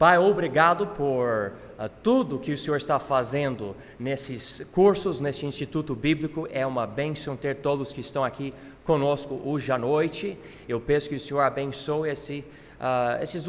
Pai, obrigado por tudo que o Senhor está fazendo nesses cursos, nesse Instituto Bíblico. É uma bênção ter todos que estão aqui conosco hoje à noite. Eu peço que o Senhor abençoe essas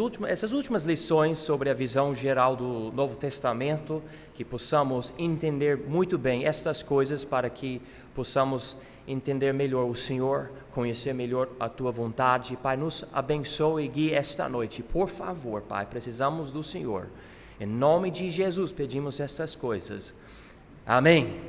últimas lições sobre a visão geral do Novo Testamento, que possamos entender muito bem estas coisas para que possamos entender melhor o Senhor, conhecer melhor a Tua vontade. Pai, nos abençoe e guie esta noite. Por favor, Pai, precisamos do Senhor. Em nome de Jesus pedimos essas coisas. Amém.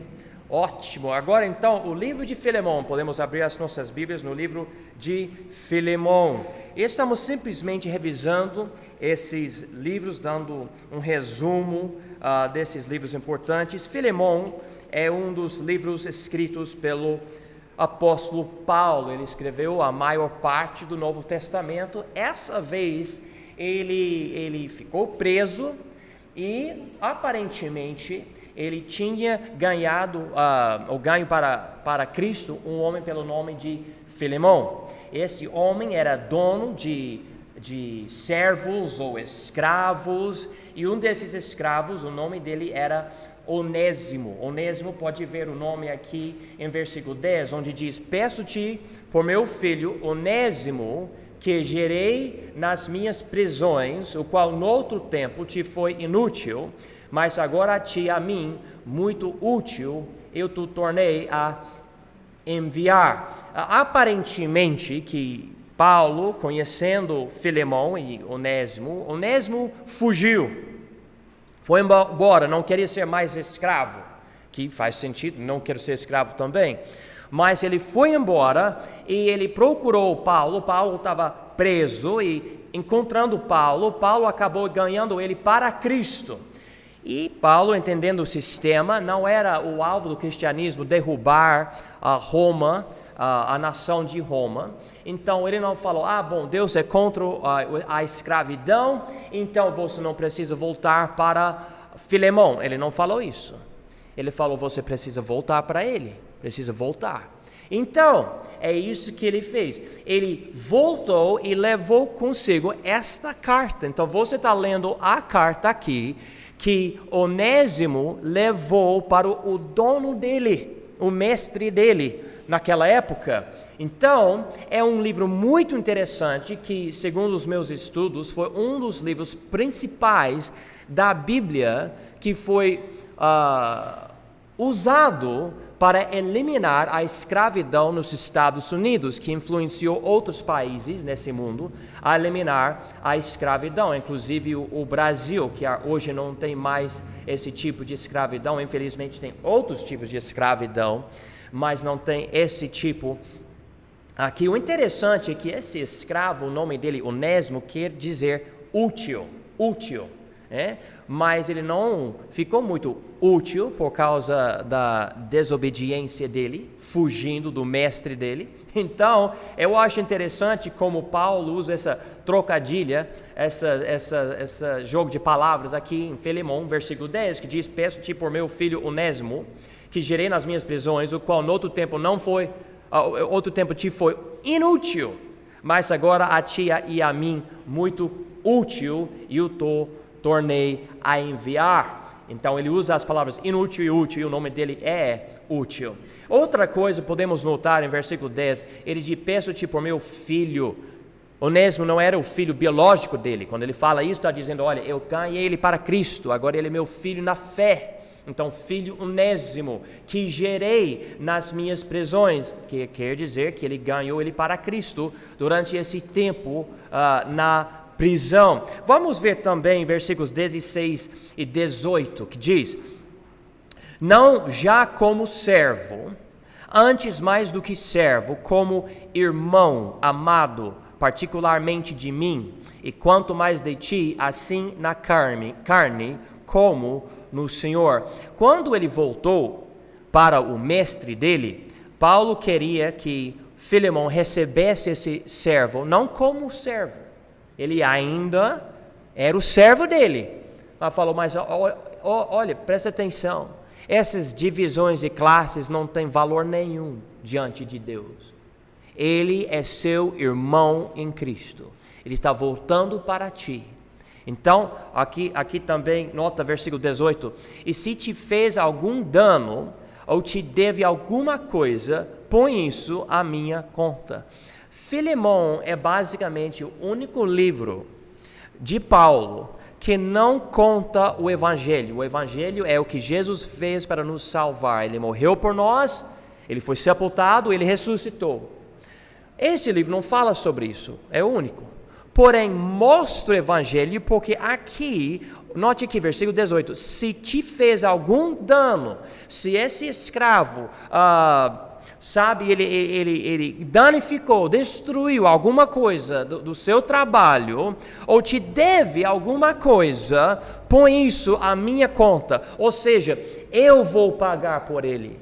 Ótimo. Agora então, o livro de Filemão. Podemos abrir as nossas Bíblias no livro de Filemão. Estamos simplesmente revisando esses livros, dando um resumo desses livros importantes. Filemão é um dos livros escritos pelo apóstolo Paulo. Ele escreveu a maior parte do Novo Testamento. Essa vez ele ficou preso e aparentemente ele tinha ganho para Cristo um homem pelo nome de Filemão. Esse homem era dono de servos ou escravos, e um desses escravos, o nome dele era Onésimo. Onésimo, pode ver o nome aqui em versículo 10, onde diz: peço-te por meu filho Onésimo, que gerei nas minhas prisões, o qual noutro tempo te foi inútil, mas agora a ti, a mim, muito útil, eu te tornei a enviar. Aparentemente que Paulo, conhecendo Filemão e Onésimo fugiu, foi embora, não queria ser mais escravo, que faz sentido, não quero ser escravo também. Mas ele foi embora e ele procurou Paulo. Paulo estava preso e, encontrando Paulo acabou ganhando ele para Cristo. E Paulo, entendendo o sistema, não era o alvo do cristianismo derrubar Roma, a nação de Roma. Então ele não falou: bom, Deus é contra a escravidão, então você não precisa voltar para Filemão. Ele não falou isso. Ele falou: você precisa voltar para ele, precisa voltar. Então, é isso que ele fez. Ele voltou e levou consigo esta carta. Então você está lendo a carta aqui, que Onésimo levou para o dono dele, o mestre dele, naquela época. Então, é um livro muito interessante que, segundo os meus estudos, foi um dos livros principais da Bíblia que foi usado para eliminar a escravidão nos Estados Unidos, que influenciou outros países nesse mundo a eliminar a escravidão, inclusive o Brasil, que hoje não tem mais esse tipo de escravidão. Infelizmente tem outros tipos de escravidão, mas não tem esse tipo aqui. O interessante é que esse escravo, o nome dele, Onésimo, quer dizer útil, mas ele não ficou muito útil por causa da desobediência dele, fugindo do mestre dele. Então, eu acho interessante como Paulo usa essa trocadilha, essa jogo de palavras aqui em Filemão, versículo 10, que diz: peço-te por meu filho Onésimo, que gerei nas minhas prisões, o qual no outro tempo te foi inútil, mas agora a ti e a mim muito útil, e o tornei a enviar. Então ele usa as palavras inútil e útil, e o nome dele é útil. Outra coisa podemos notar em versículo 10, ele diz: peço-te por meu filho. Onésimo não era o filho biológico dele. Quando ele fala isso, está dizendo: olha, eu ganhei ele para Cristo, agora ele é meu filho na fé. Então, filho Onésimo, que gerei nas minhas prisões, que quer dizer que ele ganhou ele para Cristo durante esse tempo na prisão. Vamos ver também versículos 16 e 18, que diz: não já como servo, antes mais do que servo, como irmão amado, particularmente de mim, e quanto mais de ti, assim na carne como no Senhor. Quando ele voltou para o mestre dele, Paulo queria que Filemão recebesse esse servo, não como servo, ele ainda era o servo dele. Ela falou: mas olha, presta atenção, essas divisões de classes não têm valor nenhum diante de Deus. Ele é seu irmão em Cristo, ele está voltando para ti. Então, aqui também, nota versículo 18. E se te fez algum dano, ou te deve alguma coisa, põe isso à minha conta. Filemão é basicamente o único livro de Paulo que não conta o Evangelho. O Evangelho é o que Jesus fez para nos salvar. Ele morreu por nós, ele foi sepultado, ele ressuscitou. Esse livro não fala sobre isso, é o único. Porém, mostra o Evangelho, porque aqui, note aqui, versículo 18, se te fez algum dano, se esse escravo, ele danificou, destruiu alguma coisa do seu trabalho, ou te deve alguma coisa, põe isso à minha conta, ou seja, eu vou pagar por ele.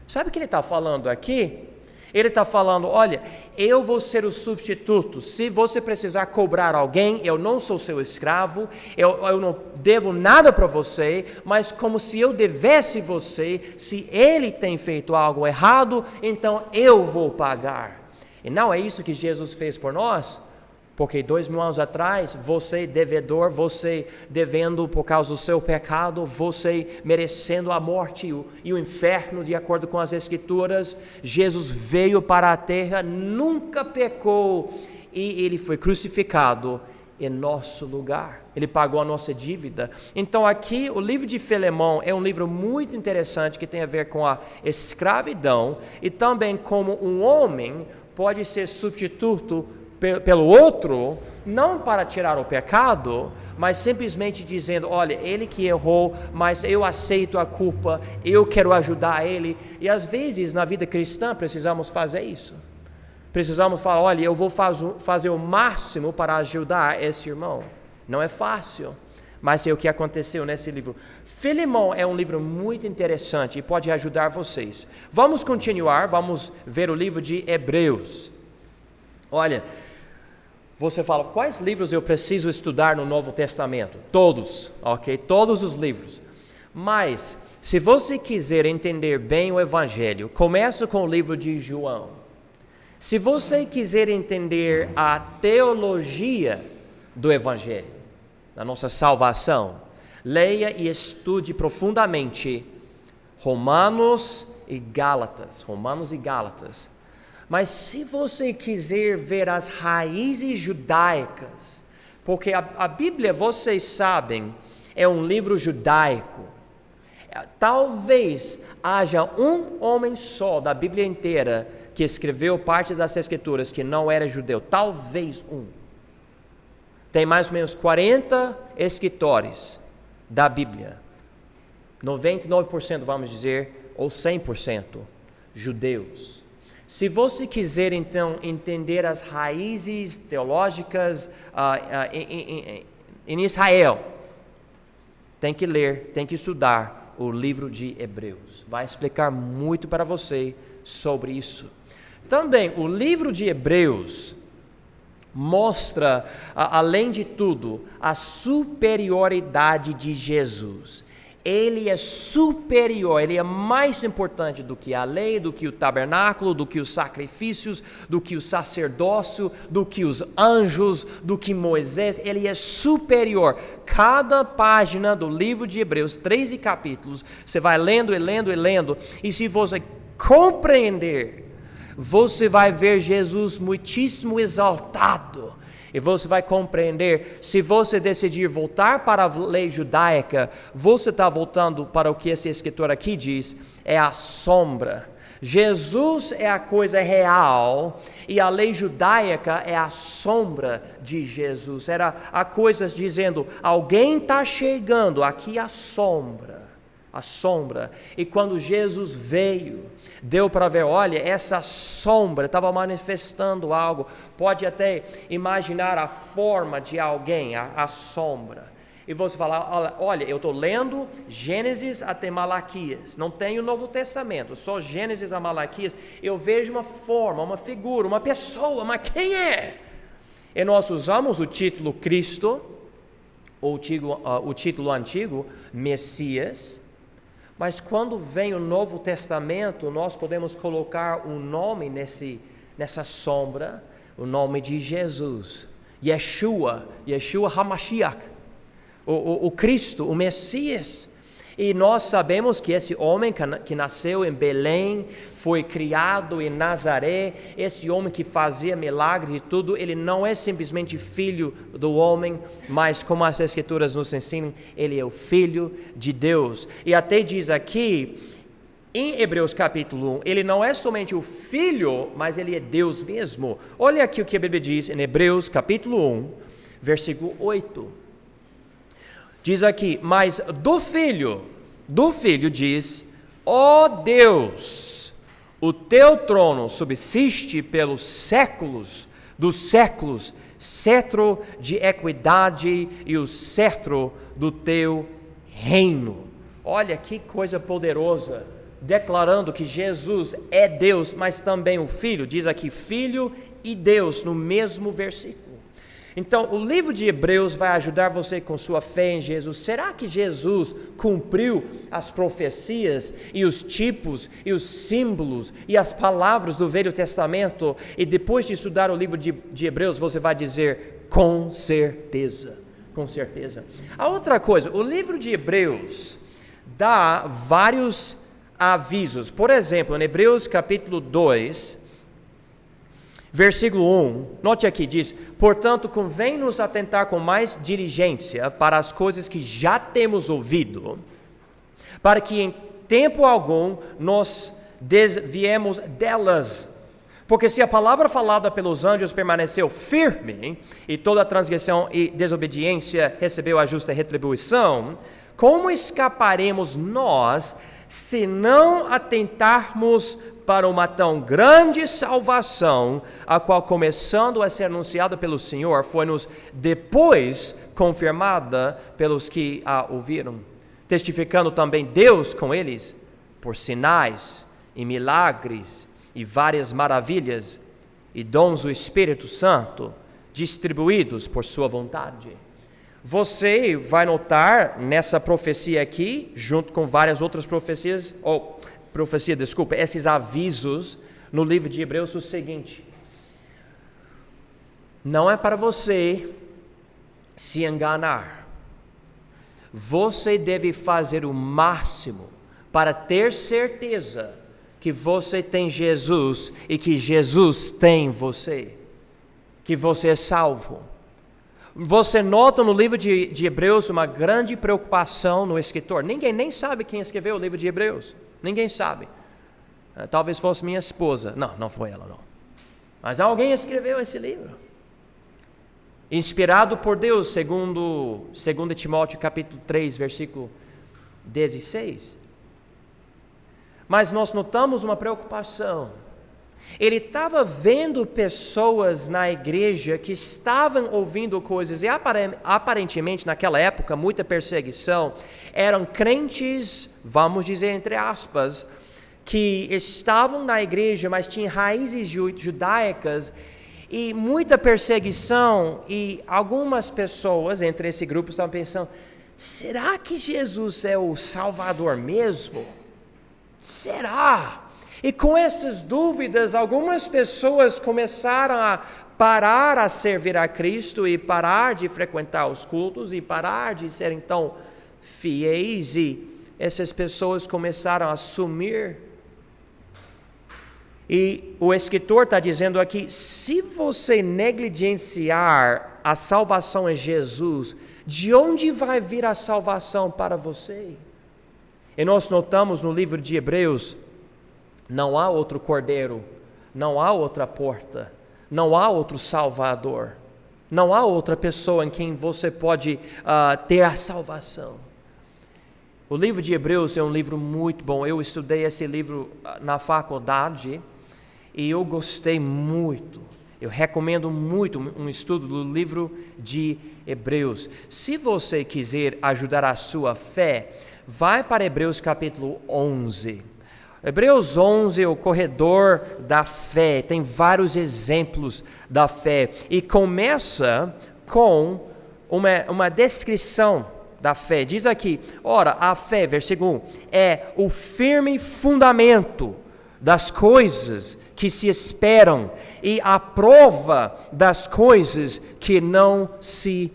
Sabe o que ele está falando aqui? Ele está falando, olha, eu vou ser o substituto. Se você precisar cobrar alguém, eu não sou seu escravo, eu não devo nada para você, mas como se eu devesse você, se ele tem feito algo errado, então eu vou pagar. E não é isso que Jesus fez por nós? Porque 2000 anos atrás, você devedor, você devendo por causa do seu pecado, você merecendo a morte e o inferno, de acordo com as Escrituras, Jesus veio para a terra, nunca pecou, e ele foi crucificado em nosso lugar. Ele pagou a nossa dívida. Então aqui o livro de Filemão é um livro muito interessante que tem a ver com a escravidão e também como um homem pode ser substituto pelo outro, não para tirar o pecado, mas simplesmente dizendo, olha, ele que errou, mas eu aceito a culpa, eu quero ajudar ele. E às vezes na vida cristã precisamos fazer isso. Precisamos falar, olha, eu vou fazer o máximo para ajudar esse irmão. Não é fácil, mas é o que aconteceu nesse livro. Filemão é um livro muito interessante e pode ajudar vocês. Vamos continuar, vamos ver o livro de Hebreus. Olha, você fala, quais livros eu preciso estudar no Novo Testamento? Todos, ok? Todos os livros. Mas, se você quiser entender bem o Evangelho, começa com o livro de João. Se você quiser entender a teologia do Evangelho, da nossa salvação, leia e estude profundamente Romanos e Gálatas. Mas se você quiser ver as raízes judaicas, porque a Bíblia, vocês sabem, é um livro judaico. Talvez haja um homem só da Bíblia inteira que escreveu parte das Escrituras que não era judeu. Talvez um. Tem mais ou menos 40 escritores da Bíblia. 99%, vamos dizer, ou 100% judeus. Se você quiser, então, entender as raízes teológicas em Israel, tem que ler, tem que estudar o livro de Hebreus. Vai explicar muito para você sobre isso. Também, o livro de Hebreus mostra, além de tudo, a superioridade de Jesus. Ele é superior, ele é mais importante do que a lei, do que o tabernáculo, do que os sacrifícios, do que o sacerdócio, do que os anjos, do que Moisés. Ele é superior. Cada página do livro de Hebreus, 13 capítulos, você vai lendo e lendo e lendo, e se você compreender, você vai ver Jesus muitíssimo exaltado. E você vai compreender, se você decidir voltar para a lei judaica, você está voltando para o que esse escritor aqui diz, é a sombra. Jesus é a coisa real e a lei judaica é a sombra de Jesus. Era a coisa dizendo, alguém está chegando, aqui a sombra. E quando Jesus veio, deu para ver, olha, essa sombra estava manifestando algo. Pode até imaginar a forma de alguém, a sombra. E você fala, olha, eu estou lendo Gênesis até Malaquias, não tenho o Novo Testamento, só Gênesis a Malaquias, eu vejo uma forma, uma figura, uma pessoa, mas quem é? E nós usamos o título Cristo, ou o título antigo, Messias. Mas quando vem o Novo Testamento, nós podemos colocar um nome nessa sombra, o nome de Jesus, Yeshua HaMashiach, o Cristo, o Messias. E nós sabemos que esse homem que nasceu em Belém, foi criado em Nazaré, esse homem que fazia milagres e tudo, ele não é simplesmente filho do homem, mas como as Escrituras nos ensinam, ele é o Filho de Deus. E até diz aqui, em Hebreus capítulo 1, ele não é somente o Filho, mas ele é Deus mesmo. Olha aqui o que a Bíblia diz em Hebreus capítulo 1, versículo 8. Diz aqui, mas do Filho diz, ó Deus, o teu trono subsiste pelos séculos dos séculos, cetro de equidade e o cetro do teu reino. Olha que coisa poderosa, declarando que Jesus é Deus, mas também o Filho, diz aqui Filho e Deus no mesmo versículo. Então, o livro de Hebreus vai ajudar você com sua fé em Jesus. Será que Jesus cumpriu as profecias e os tipos e os símbolos e as palavras do Velho Testamento? E depois de estudar o livro de Hebreus, você vai dizer, com certeza, com certeza. A outra coisa, o livro de Hebreus dá vários avisos. Por exemplo, em Hebreus capítulo 2, versículo 1, note aqui, diz, portanto, convém-nos atentar com mais diligência para as coisas que já temos ouvido, para que em tempo algum nos desviemos delas. Porque se a palavra falada pelos anjos permaneceu firme, e toda transgressão e desobediência recebeu a justa retribuição, como escaparemos nós se não atentarmos para uma tão grande salvação, a qual, começando a ser anunciada pelo Senhor, foi-nos depois confirmada pelos que a ouviram, testificando também Deus com eles, por sinais e milagres e várias maravilhas e dons do Espírito Santo, distribuídos por sua vontade. Você vai notar nessa profecia aqui, junto com várias outras profecias, esses avisos no livro de Hebreus, o seguinte: não é para você se enganar. Você deve fazer o máximo para ter certeza que você tem Jesus e que Jesus tem você, que você é salvo. Você nota no livro de Hebreus uma grande preocupação no escritor. Ninguém nem sabe quem escreveu o livro de Hebreus. Ninguém sabe. Talvez fosse minha esposa. Não foi ela, não. Mas alguém escreveu esse livro. Inspirado por Deus, segundo Timóteo capítulo 3, versículo 16. Mas nós notamos uma preocupação. Ele estava vendo pessoas na igreja que estavam ouvindo coisas, e aparentemente naquela época, muita perseguição, eram crentes, vamos dizer entre aspas, que estavam na igreja, mas tinham raízes judaicas, e muita perseguição, e algumas pessoas entre esse grupo estavam pensando, será que Jesus é o Salvador mesmo? Será? E com essas dúvidas, algumas pessoas começaram a parar a servir a Cristo e parar de frequentar os cultos e parar de ser então fiéis, e essas pessoas começaram a sumir. E o escritor está dizendo aqui, se você negligenciar a salvação em Jesus, de onde vai vir a salvação para você? E nós notamos no livro de Hebreus, não há outro cordeiro, não há outra porta, não há outro salvador, não há outra pessoa em quem você pode ter a salvação. O livro de Hebreus é um livro muito bom. Eu estudei esse livro na faculdade e eu gostei muito. Eu recomendo muito um estudo do livro de Hebreus. Se você quiser ajudar a sua fé, vai para Hebreus capítulo 11. Hebreus 11 é o corredor da fé, tem vários exemplos da fé, e começa com uma descrição da fé. Diz aqui, ora, a fé, versículo 1, é o firme fundamento das coisas que se esperam e a prova das coisas que não se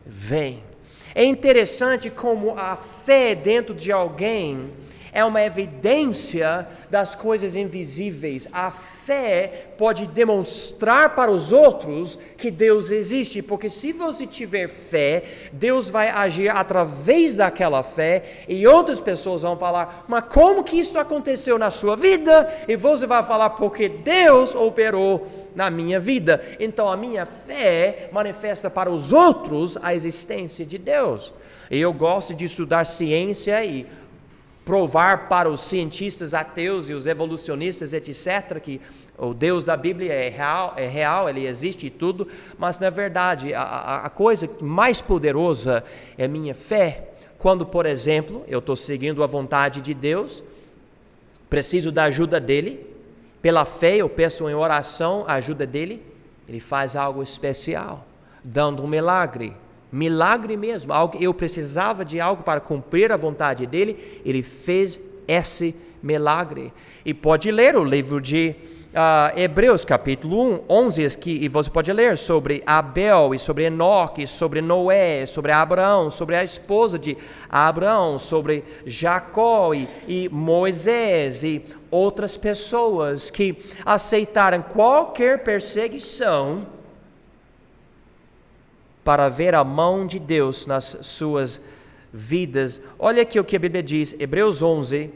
veem. É interessante como a fé dentro de alguém é uma evidência das coisas invisíveis. A fé pode demonstrar para os outros que Deus existe, porque se você tiver fé, Deus vai agir através daquela fé e outras pessoas vão falar, mas como que isso aconteceu na sua vida? E você vai falar, porque Deus operou na minha vida. Então a minha fé manifesta para os outros a existência de Deus. E eu gosto de estudar ciência e provar para os cientistas ateus e os evolucionistas, etc., que o Deus da Bíblia é real, ele existe e tudo, mas na verdade a coisa mais poderosa é minha fé. Quando, por exemplo, eu estou seguindo a vontade de Deus, preciso da ajuda dele, pela fé eu peço em oração a ajuda dele, ele faz algo especial, dando um milagre mesmo, algo, eu precisava de algo para cumprir a vontade dele, ele fez esse milagre. E pode ler o livro de Hebreus capítulo 1, 11, e você pode ler sobre Abel, e sobre Enoque, e sobre Noé, sobre Abraão, sobre a esposa de Abraão, sobre Jacó e Moisés e outras pessoas que aceitaram qualquer perseguição para ver a mão de Deus nas suas vidas. Olha aqui o que a Bíblia diz, Hebreus 11,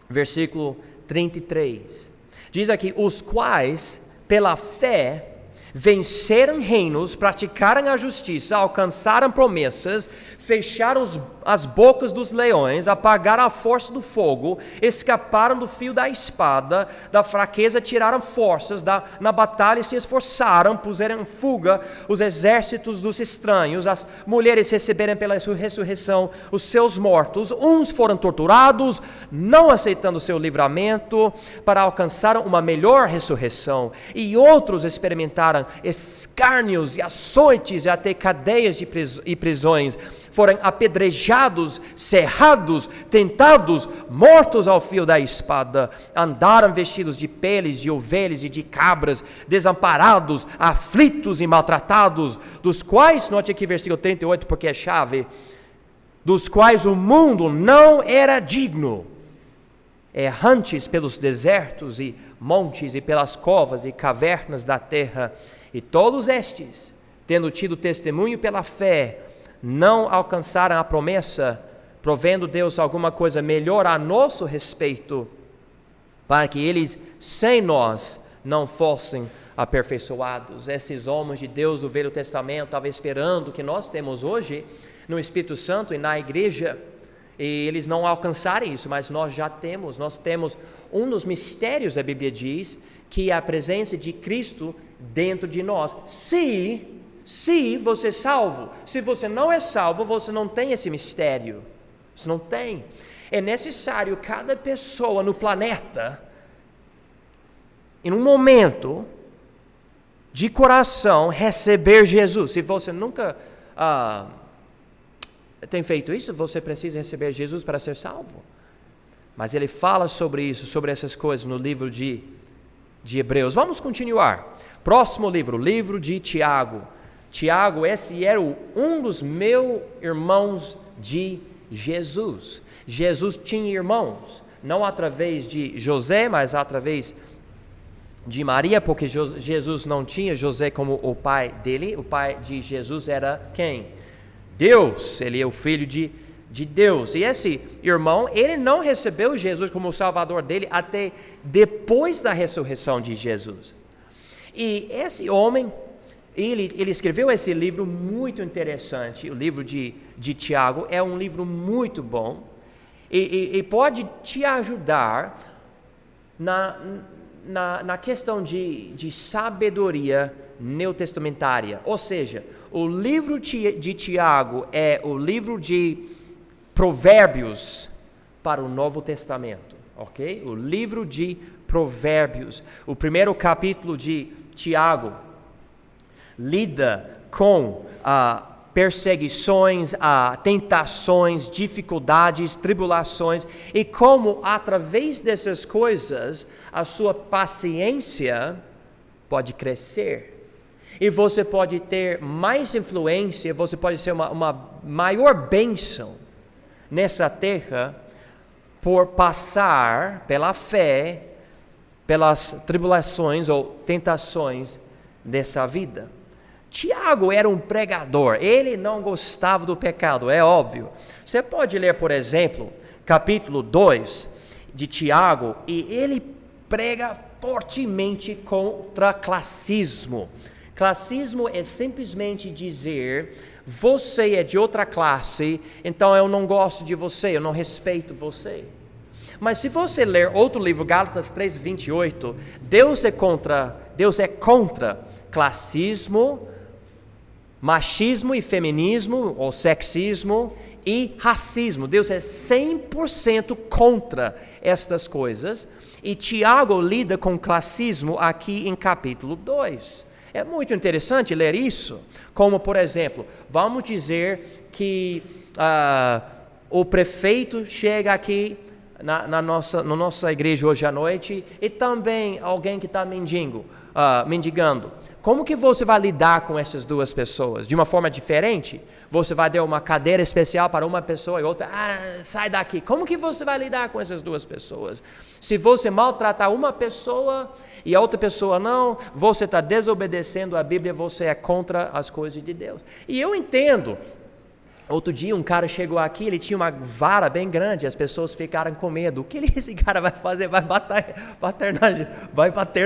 versículo 33. Diz aqui, os quais, pela fé, venceram reinos, praticaram a justiça, alcançaram promessas, fecharam as bocas dos leões, apagaram a força do fogo, escaparam do fio da espada, da fraqueza tiraram forças, na batalha se esforçaram, puseram em fuga os exércitos dos estranhos, as mulheres receberam pela ressurreição os seus mortos, uns foram torturados, não aceitando o seu livramento, para alcançar uma melhor ressurreição, e outros experimentaram escárnios e açoites e até cadeias e prisões, foram apedrejados, cerrados, tentados, mortos ao fio da espada, andaram vestidos de peles de ovelhas e de cabras, desamparados, aflitos e maltratados, dos quais, note aqui versículo 38 porque é chave, dos quais o mundo não era digno, errantes pelos desertos e montes e pelas covas e cavernas da terra, e todos estes, tendo tido testemunho pela fé, não alcançaram a promessa, provendo Deus alguma coisa melhor a nosso respeito, para que eles, sem nós, não fossem aperfeiçoados. Esses homens de Deus do Velho Testamento estavam esperando o que nós temos hoje no Espírito Santo e na igreja, e eles não alcançaram isso, mas nós já temos. Nós temos um dos mistérios, a Bíblia diz, que é a presença de Cristo dentro de nós. Se você é salvo, se você não é salvo, você não tem esse mistério, você não tem. É necessário cada pessoa no planeta, em um momento de coração, receber Jesus. Se você nunca tem feito isso, você precisa receber Jesus para ser salvo. Mas ele fala sobre isso, sobre essas coisas no livro de Hebreus. Vamos continuar. Próximo livro, livro de Tiago. Tiago, esse era um dos meus irmãos de Jesus. Jesus tinha irmãos, não através de José, mas através de Maria, porque Jesus não tinha José como o pai dele. O pai de Jesus era quem? Deus, ele é o filho de Deus. E esse irmão, ele não recebeu Jesus como o salvador dele até depois da ressurreição de Jesus. E esse homem, ele escreveu esse livro muito interessante, o livro de Tiago, é um livro muito bom, e pode te ajudar na questão de sabedoria neotestamentária. Ou seja, o livro de Tiago é o livro de Provérbios para o Novo Testamento, ok? O livro de Provérbios, o primeiro capítulo de Tiago lida com perseguições, tentações, dificuldades, tribulações, e como através dessas coisas a sua paciência pode crescer. E você pode ter mais influência, você pode ser uma maior bênção nessa terra por passar pela fé, pelas tribulações ou tentações dessa vida. Tiago era um pregador, ele não gostava do pecado, é óbvio. Você pode ler, por exemplo, capítulo 2 de Tiago, e ele prega fortemente contra classismo. Classismo é simplesmente dizer, você é de outra classe, então eu não gosto de você, eu não respeito você. Mas se você ler outro livro, Gálatas 3:28, Deus é contra classismo, machismo e feminismo, ou sexismo e racismo. Deus é 100% contra estas coisas. E Tiago lida com classismo aqui em capítulo 2. É muito interessante ler isso, como por exemplo, vamos dizer que o prefeito chega aqui na nossa igreja hoje à noite e também alguém que está mendigando. Como que você vai lidar com essas duas pessoas? De uma forma diferente? Você vai dar uma cadeira especial para uma pessoa e outra, sai daqui. Como que você vai lidar com essas duas pessoas? Se você maltratar uma pessoa e a outra pessoa não, você está desobedecendo a Bíblia, você é contra as coisas de Deus. E eu entendo. Outro dia um cara chegou aqui, ele tinha uma vara bem grande, as pessoas ficaram com medo. O que esse cara vai fazer? Vai bater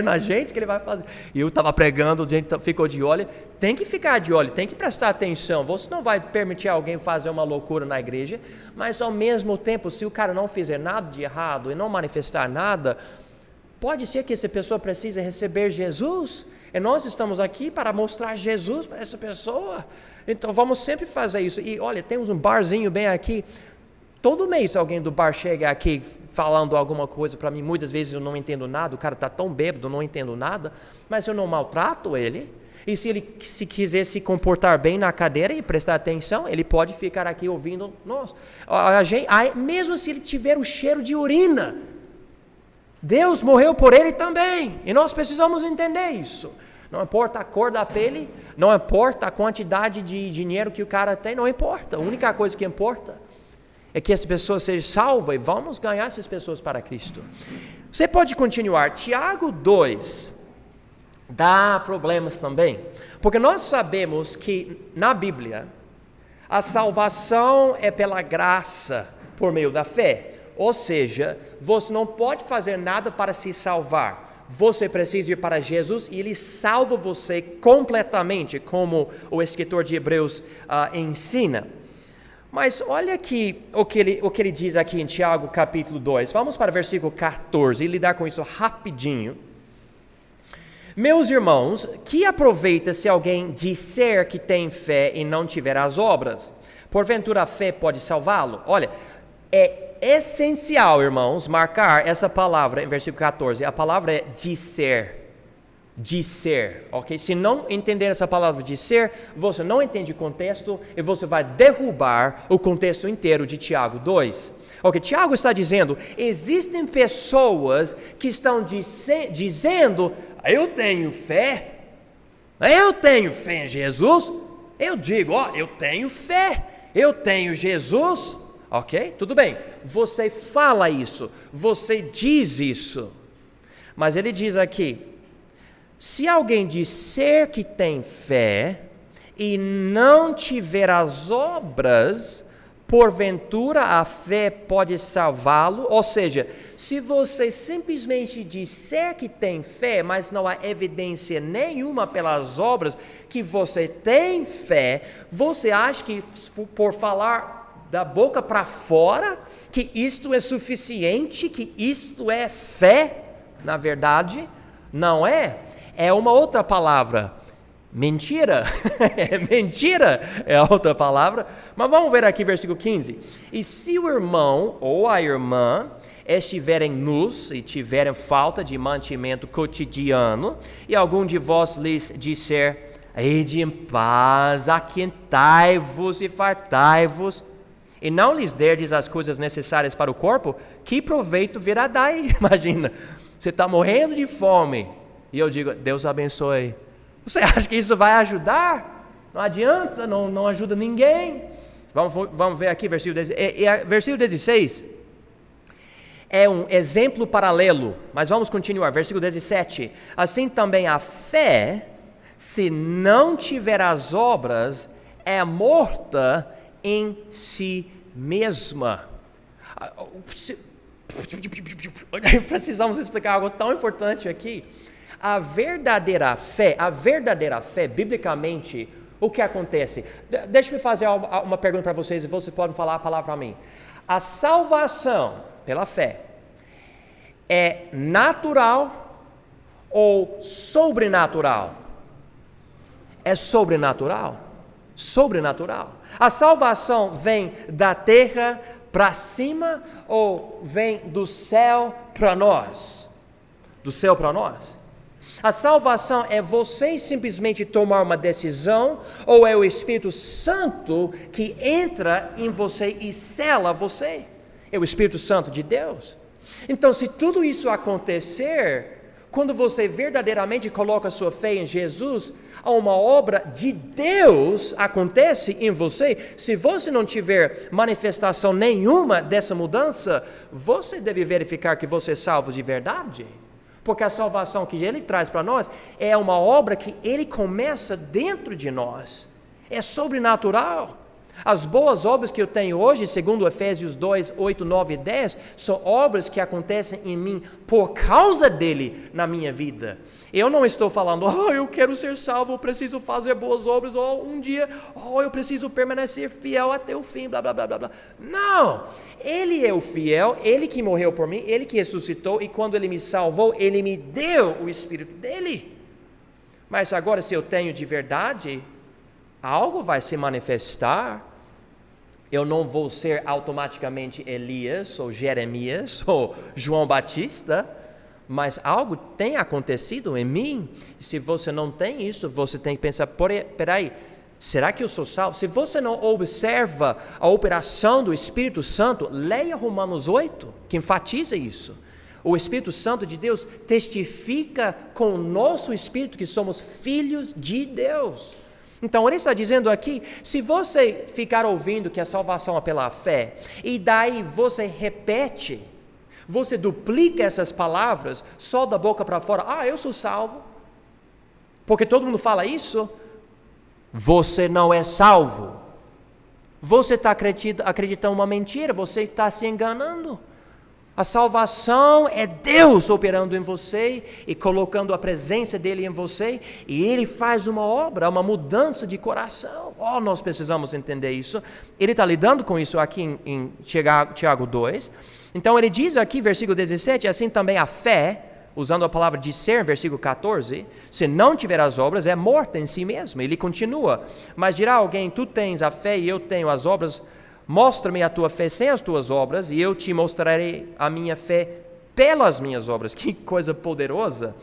na gente? O que ele vai fazer? E eu estava pregando, a gente ficou de olho. Tem que ficar de olho, tem que prestar atenção. Você não vai permitir alguém fazer uma loucura na igreja, mas ao mesmo tempo, se o cara não fizer nada de errado e não manifestar nada, pode ser que essa pessoa precise receber Jesus. E nós estamos aqui para mostrar Jesus para essa pessoa. Então vamos sempre fazer isso. E olha, temos um barzinho bem aqui. Todo mês alguém do bar chega aqui falando alguma coisa para mim. Muitas vezes eu não entendo nada. O cara está tão bêbado, eu não entendo nada. Mas eu não maltrato ele. E se ele quiser se comportar bem na cadeira e prestar atenção, ele pode ficar aqui ouvindo nós. Mesmo se ele tiver o cheiro de urina, Deus morreu por ele também. E nós precisamos entender isso. Não importa a cor da pele, não importa a quantidade de dinheiro que o cara tem, não importa. A única coisa que importa é que essa pessoa seja salva e vamos ganhar essas pessoas para Cristo. Você pode continuar. Tiago 2 dá problemas também, porque nós sabemos que na Bíblia a salvação é pela graça por meio da fé. Ou seja, você não pode fazer nada para se salvar. Você precisa ir para Jesus e Ele salva você completamente, como o escritor de Hebreus ensina. Mas olha aqui o que ele diz aqui em Tiago capítulo 2. Vamos para o versículo 14 e lidar com isso rapidinho. Meus irmãos, que aproveita se alguém disser que tem fé e não tiver as obras? Porventura a fé pode salvá-lo? Olha, é essencial, irmãos, marcar essa palavra em versículo 14. A palavra é disser. Disser, ok? Se não entender essa palavra disser, você não entende o contexto e você vai derrubar o contexto inteiro de Tiago 2. Ok, Tiago está dizendo, existem pessoas que estão dizendo, eu tenho fé em Jesus. Eu digo, eu tenho fé, eu tenho Jesus. Ok? Tudo bem. Você fala isso, você diz isso. Mas ele diz aqui, se alguém disser que tem fé e não tiver as obras, porventura a fé pode salvá-lo? Ou seja, se você simplesmente disser que tem fé, mas não há evidência nenhuma pelas obras que você tem fé, você acha que por falar da boca para fora, que isto é suficiente, que isto é fé? Na verdade, não é. É uma outra palavra. Mentira. Mentira é a outra palavra. Mas vamos ver aqui versículo 15. E se o irmão ou a irmã estiverem nus e tiverem falta de mantimento cotidiano, e algum de vós lhes disser, ide em paz, aquentai-vos e fartai-vos, e não lhes derdes as coisas necessárias para o corpo, que proveito virá daí? Imagina, você está morrendo de fome, e eu digo, Deus abençoe, Você acha que isso vai ajudar? Não adianta, não ajuda ninguém. Vamos ver aqui, versículo 16. É um exemplo paralelo, mas vamos continuar. Versículo 17. Assim também a fé, se não tiver as obras, é morta em si mesma. Precisamos explicar algo tão importante aqui. A verdadeira fé, biblicamente, o que acontece? Deixa eu fazer uma pergunta para vocês e vocês podem falar a palavra para mim. A salvação pela fé é natural ou sobrenatural? É sobrenatural. Sobrenatural. A salvação vem da terra para cima ou vem do céu para nós? Do céu para nós? A salvação é você simplesmente tomar uma decisão ou é o Espírito Santo que entra em você e sela você? É o Espírito Santo de Deus. Então, se tudo isso acontecer, quando você verdadeiramente coloca sua fé em Jesus, uma obra de Deus acontece em você. Se você não tiver manifestação nenhuma dessa mudança, você deve verificar que você é salvo de verdade. Porque a salvação que Ele traz para nós é uma obra que Ele começa dentro de nós. É sobrenatural. As boas obras que eu tenho hoje, segundo Efésios 2, 8, 9 e 10, são obras que acontecem em mim por causa dele na minha vida. Eu não estou falando, eu quero ser salvo, eu preciso fazer boas obras, um dia, eu preciso permanecer fiel até o fim, blá, blá, blá, blá, blá. Não! Ele é o fiel, Ele que morreu por mim, Ele que ressuscitou, e quando Ele me salvou, Ele me deu o Espírito dEle. Mas agora, se eu tenho de verdade, algo vai se manifestar. Eu não vou ser automaticamente Elias, ou Jeremias, ou João Batista, mas algo tem acontecido em mim. Se você não tem isso, você tem que pensar, peraí, será que eu sou salvo? Se você não observa a operação do Espírito Santo, leia Romanos 8, que enfatiza isso. O Espírito Santo de Deus testifica com o nosso espírito que somos filhos de Deus. Então, ele está dizendo aqui, se você ficar ouvindo que a salvação é pela fé, e daí você repete, você duplica essas palavras, só da boca para fora, eu sou salvo, porque todo mundo fala isso, você não é salvo. Você está acreditando uma mentira, você está se enganando. A salvação é Deus operando em você e colocando a presença dEle em você, e Ele faz uma obra, uma mudança de coração. Nós precisamos entender isso. Ele está lidando com isso aqui em Tiago 2. Então ele diz aqui, versículo 17, assim também a fé, usando a palavra discer, versículo 14, se não tiver as obras, é morta em si mesma. Ele continua, mas dirá alguém, tu tens a fé e eu tenho as obras, mostra-me a tua fé sem as tuas obras, e eu te mostrarei a minha fé pelas minhas obras. Que coisa poderosa!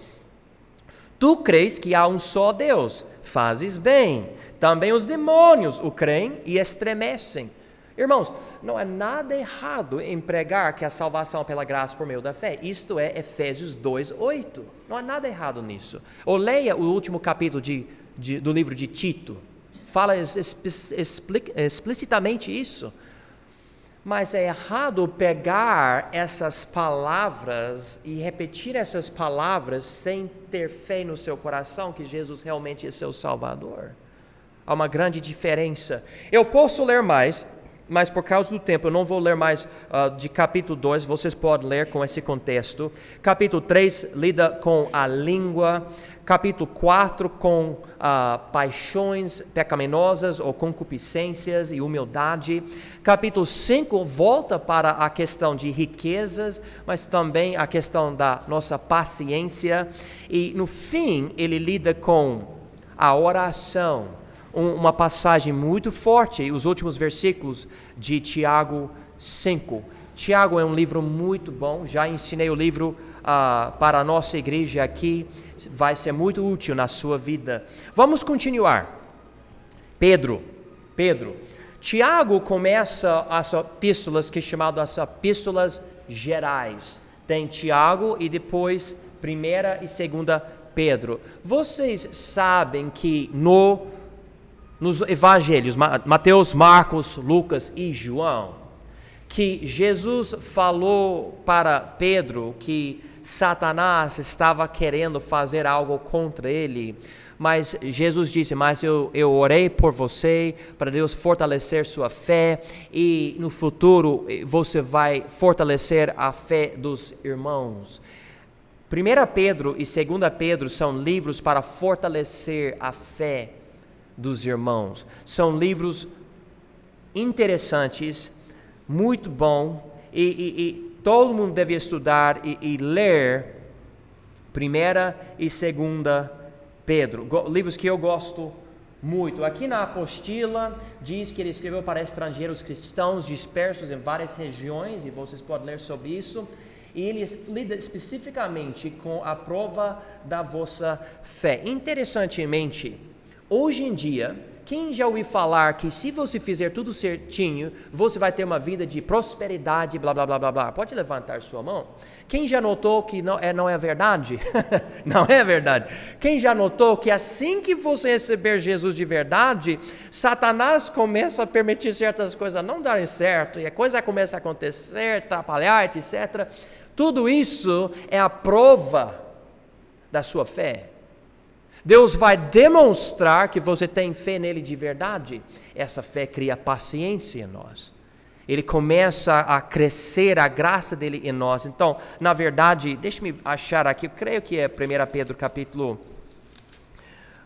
Tu crês que há um só Deus, fazes bem. Também os demônios o creem e estremecem. Irmãos, não há nada errado em pregar que a salvação é pela graça por meio da fé. Isto é Efésios 2, 8. Não há nada errado nisso. Ou leia o último capítulo do livro de Tito. Fala explicitamente isso. Mas é errado pegar essas palavras e repetir essas palavras sem ter fé no seu coração que Jesus realmente é seu Salvador. Há uma grande diferença. Eu posso ler mais, mas por causa do tempo eu não vou ler mais de capítulo 2, vocês podem ler com esse contexto. Capítulo 3 lida com a língua. Capítulo 4 com paixões pecaminosas ou concupiscências e humildade. Capítulo 5 volta para a questão de riquezas, mas também a questão da nossa paciência. E no fim ele lida com a oração, uma passagem muito forte, os últimos versículos de Tiago 5. Tiago é um livro muito bom, já ensinei o livro para a nossa igreja aqui, vai ser muito útil na sua vida. Vamos continuar. Pedro. Tiago começa as epístolas que é chamado as epístolas gerais. Tem Tiago e depois 1ª e 2ª Pedro, vocês sabem que nos evangelhos, Mateus, Marcos, Lucas e João, que Jesus falou para Pedro que Satanás estava querendo fazer algo contra ele, mas Jesus disse, mas eu orei por você, para Deus fortalecer sua fé, e no futuro você vai fortalecer a fé dos irmãos. 1 Pedro e 2 Pedro são livros para fortalecer a fé dos irmãos. São livros interessantes, muito bom, e todo mundo deve estudar e ler 1 e 2 Pedro, livros que eu gosto muito. Aqui na apostila diz que ele escreveu para estrangeiros cristãos dispersos em várias regiões, e vocês podem ler sobre isso. E ele lida especificamente com a prova da vossa fé. Interessantemente, hoje em dia, quem já ouviu falar que se você fizer tudo certinho, você vai ter uma vida de prosperidade, blá, blá, blá, blá, blá? Pode levantar sua mão. Quem já notou que não é verdade? Não é verdade. Quem já notou que assim que você receber Jesus de verdade, Satanás começa a permitir certas coisas não darem certo, e a coisa começa a acontecer, atrapalhar, etc. Tudo isso é a prova da sua fé. Deus vai demonstrar que você tem fé nele de verdade. Essa fé cria paciência em nós. Ele começa a crescer a graça dele em nós. Então, na verdade, deixe-me achar aqui, eu creio que é 1 Pedro capítulo...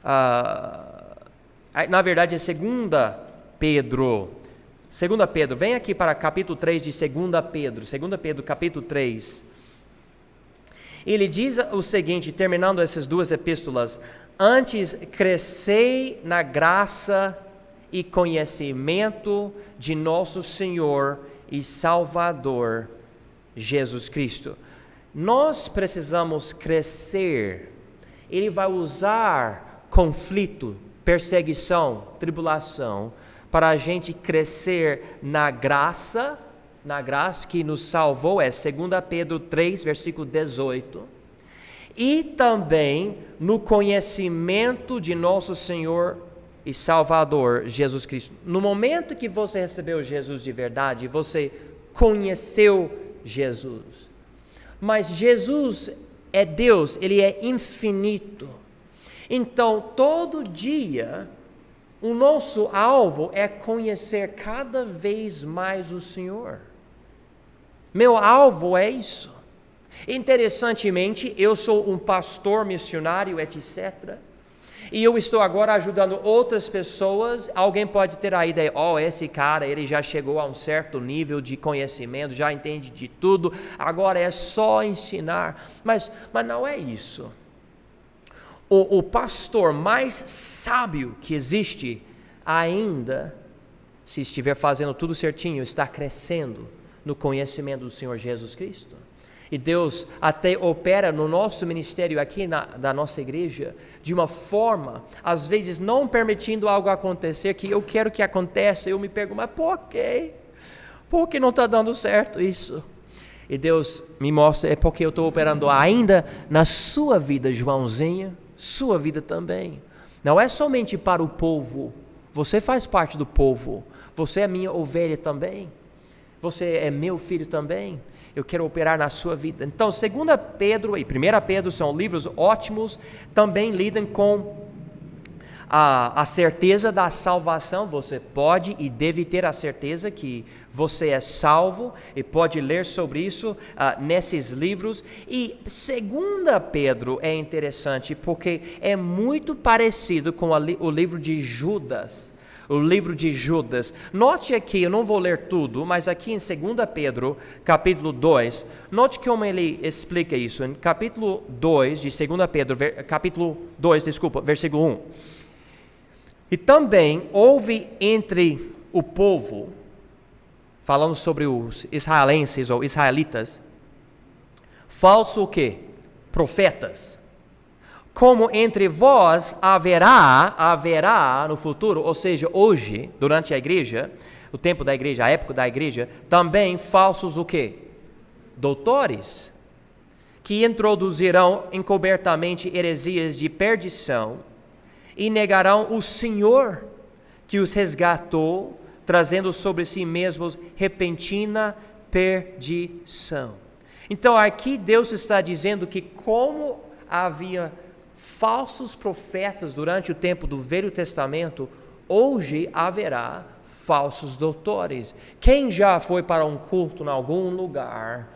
na verdade é 2 Pedro. 2 Pedro, vem aqui para capítulo 3 de 2 Pedro. 2 Pedro capítulo 3. Ele diz o seguinte, terminando essas duas epístolas: antes crescei na graça e conhecimento de nosso Senhor e Salvador Jesus Cristo. Nós precisamos crescer. Ele vai usar conflito, perseguição, tribulação, para a gente crescer na graça que nos salvou, é 2 Pedro 3, versículo 18, e também no conhecimento de nosso Senhor e Salvador Jesus Cristo. No momento que você recebeu Jesus de verdade, você conheceu Jesus. Mas Jesus é Deus, Ele é infinito. Então, todo dia, o nosso alvo é conhecer cada vez mais o Senhor. Meu alvo é isso. Interessantemente, eu sou um pastor missionário, etc. E eu estou agora ajudando outras pessoas. Alguém pode ter a ideia, esse cara, ele já chegou a um certo nível de conhecimento, já entende de tudo, agora é só ensinar. Mas não é isso. O pastor mais sábio que existe ainda, se estiver fazendo tudo certinho, está crescendo no conhecimento do Senhor Jesus Cristo. E Deus até opera no nosso ministério aqui da nossa igreja de uma forma, às vezes não permitindo algo acontecer que eu quero que aconteça. Eu me pergunto, mas por quê? Por que não está dando certo isso? E Deus me mostra, é porque eu estou operando ainda na sua vida, Joãozinho, sua vida também. Não é somente para o povo, você faz parte do povo, você é minha ovelha também, você é meu filho também. Eu quero operar na sua vida. Então, 2 Pedro e 1 Pedro são livros ótimos, também lidam com a certeza da salvação. Você pode e deve ter a certeza que você é salvo, e pode ler sobre isso nesses livros. E 2 Pedro é interessante porque é muito parecido com o livro de Judas. O livro de Judas. Note aqui, eu não vou ler tudo, mas aqui em 2 Pedro, capítulo 2, note como ele explica isso. Em capítulo 2 de 2 Pedro, versículo 1. E também houve entre o povo, falando sobre os israelenses ou israelitas, falso o quê? Profetas. Como entre vós haverá no futuro, ou seja, hoje, durante a igreja, o tempo da igreja, a época da igreja, também falsos o quê? Doutores, que introduzirão encobertamente heresias de perdição e negarão o Senhor que os resgatou, trazendo sobre si mesmos repentina perdição. Então aqui Deus está dizendo que como havia falsos profetas durante o tempo do Velho Testamento, hoje haverá falsos doutores. Quem já foi para um culto em algum lugar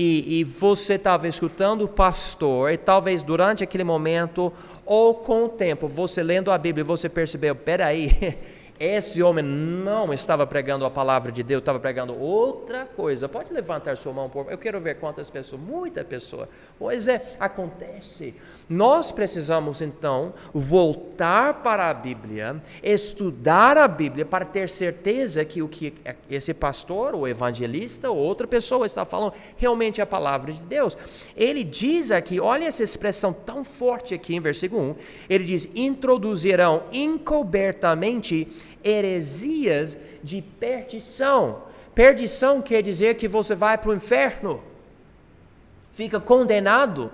e você estava escutando o pastor, e talvez durante aquele momento ou com o tempo, você lendo a Bíblia, você percebeu, peraí, esse homem não estava pregando a palavra de Deus, estava pregando outra coisa. Pode levantar sua mão, por favor. Eu quero ver quantas pessoas, muita pessoa. Pois acontece. Nós precisamos então voltar para a Bíblia, estudar a Bíblia para ter certeza que o que esse pastor, ou evangelista, ou outra pessoa está falando realmente é a palavra de Deus. Ele diz aqui, olha essa expressão tão forte aqui em versículo 1, ele diz, introduzirão encobertamente heresias de perdição. Perdição quer dizer que você vai para o inferno, fica condenado.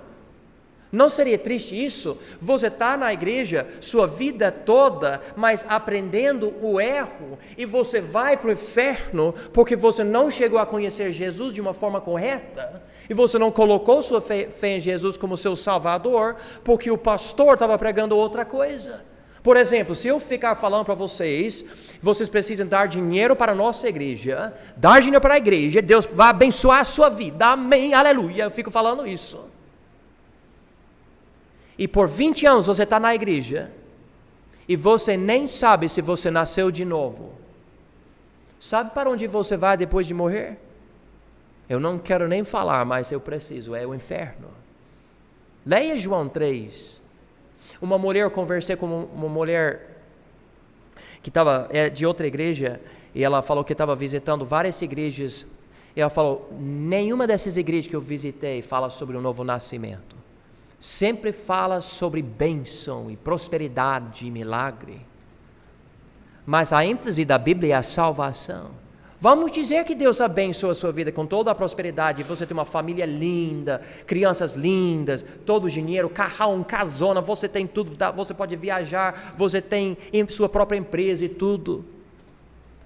Não seria triste isso? Você está na igreja sua vida toda, mas aprendendo o erro, e você vai para o inferno porque você não chegou a conhecer Jesus de uma forma correta, e você não colocou sua fé em Jesus como seu Salvador, porque o pastor estava pregando outra coisa. Por exemplo, se eu ficar falando para vocês precisam dar dinheiro para a nossa igreja, dar dinheiro para a igreja, Deus vai abençoar a sua vida, amém, aleluia, eu fico falando isso. E por 20 anos você está na igreja, e você nem sabe se você nasceu de novo. Sabe para onde você vai depois de morrer? Eu não quero nem falar, mas eu preciso, é o inferno. Leia João 3. Uma mulher, eu conversei com uma mulher que estava de outra igreja, e ela falou que estava visitando várias igrejas, e ela falou, nenhuma dessas igrejas que eu visitei fala sobre o novo nascimento. Sempre fala sobre bênção e prosperidade e milagre. Mas a ênfase da Bíblia é a salvação. Vamos dizer que Deus abençoa a sua vida com toda a prosperidade, você tem uma família linda, crianças lindas, todo o dinheiro, carrão, casona, você tem tudo, você pode viajar, você tem sua própria empresa e tudo.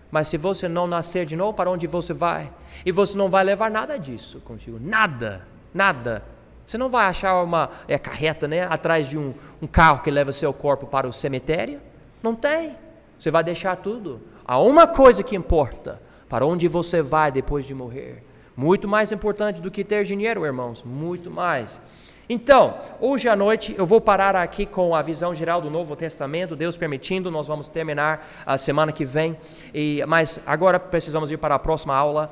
Mas se você não nascer de novo, para onde você vai? E você não vai levar nada disso contigo, nada, nada. Você não vai achar uma carreta, né, atrás de um carro que leva seu corpo para o cemitério? Não tem. Você vai deixar tudo. Há uma coisa que importa, para onde você vai depois de morrer. Muito mais importante do que ter dinheiro, irmãos, muito mais. Então, hoje à noite eu vou parar aqui com a visão geral do Novo Testamento, Deus permitindo, nós vamos terminar a semana que vem, mas agora precisamos ir para a próxima aula.